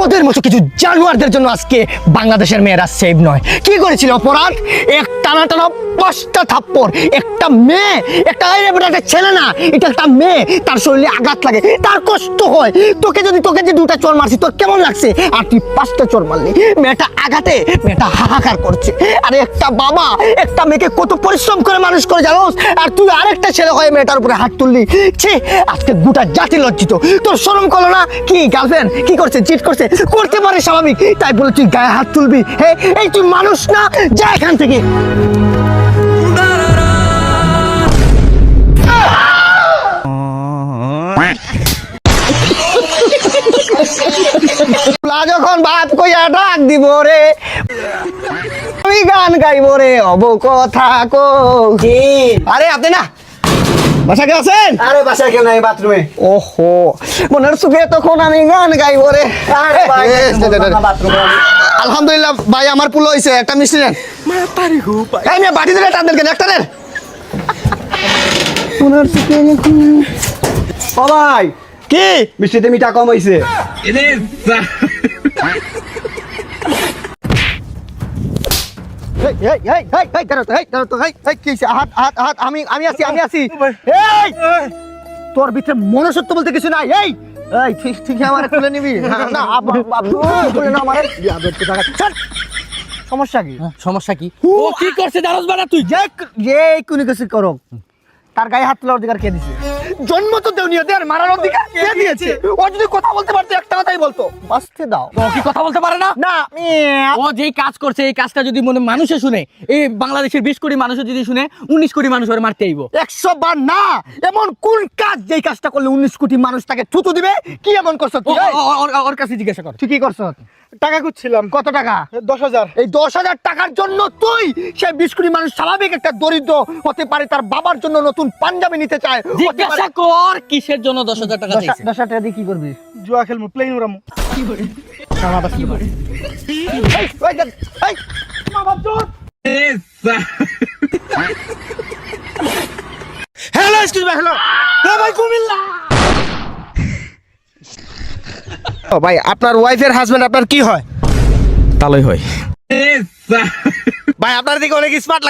তোদের মতো কিছু জানোয়ারদের জন্য আজকে বাংলাদেশের মেয়েরা সেভ নয়। কি করেছিল অপরাধ? এক টানা টানা 5টা থাপ্পড়। একটা মেয়ে, একটা ছেলে না, এটা একটা মেয়ে, তার শরীরে আঘাত লাগে, তার কষ্ট হয়। তোকে যে 2টা চোর মারছি, তোর কেমন লাগছে? আর তুই 5টা চোর মারলি। মেয়েটা আঘাতে মেয়েটা হাহাকার করছে। আরে একটা বাবা একটা মেয়েকে কত পরিশ্রম করে মানুষ করে জানোস, আর তুই আরেকটা ছেলে হয়ে মেয়েটার উপরে হাত তুললি। ছি, আজকে গোটা জাতি লজ্জিত। তোর শরম করলো না? কি গার্লফ্রেন্ড কি করছে? চিট করছে? করতে পারে স্বাভাবিক, তাই বলে তুই গায়ে হাত তুলবি? হ্যাঁ, এই তুই মানুষ না, যা এখান থেকে। যখন বাপ কইয়া ডাক দিব রে, আমি গান গাইব রে, অব কথা কো। আরে আপনি না বাসা কে আছেন? আরে বাসায় কেউ নাই, বাথরুমে। ওহো, মনের সুখে তখন আমি গান গাইব রে। আলহামদুলিল্লাহ ভাই, আমার পুলো হইছে। একটা মিষ্টি নেন। এই মেয়ে বাটি দিলে টান দেন, একটা দেন। মনের সুখে ও ভাই, কি মিষ্টিতে মিঠা কম হইছে। আমি আছি। তোর ভিতরে মনুষ্যত্ব বলতে কিছু নাই। এই ঠিক আমার তুলে নিবি না? সমস্যা কি? সমস্যা কি? ও কি করছে জানোস বাড়া তুই? যে কোনি কিছু করো, তার গায়ে হাত তোলার অধিকার কে দিছে? জন্ম তো দেওনি, আর মারার অধিকার কে দিয়েছে? ও যদি কথা বলতে পারতো একটা কথাই বলতো, বাঁচতে দাও। ও কি কথা বলতে পারে না? না, ও যেই কাজ করছে এই কাজটা যদি মানুষে শুনে, এই বাংলাদেশের 20 কোটি মানুষও যদি শুনে, 19 কোটি মানুষ ওর মারতে আইব। 100 বার না। এমন কোন কাজ যেই কাজটা করলে 19 কোটি মানুষ তাকে থুতু দিবে? কি এমন করছ তুই? ওর কাছে জিজ্ঞাসা কর। তুই কি করছ? টাকা খুঁজছিলাম। কত টাকা? 10,000। এই 10,000 টাকার জন্য তুই সেই 20 কোটি মানুষ স্বাভাবিক একটা দরিদ্র হতে পারে, তার বাবার জন্য নতুন পাঞ্জাবি নিতে চায়। জিজ্ঞাসা কর কিসের জন্য 10,000 টাকা চাইছে? 10,000 টাকা দিয়ে কি করবি? জুয়া খেলবো, প্লেন উড়ামো। Hello, excuse me, hello. ভাই কুমিল্লা। ও ভাই, আপনার ওয়াইফের হাজবেন্ড আপনার কি হয়? তালই হয়। ভাই আপনার দিকে অনেক স্মার্ট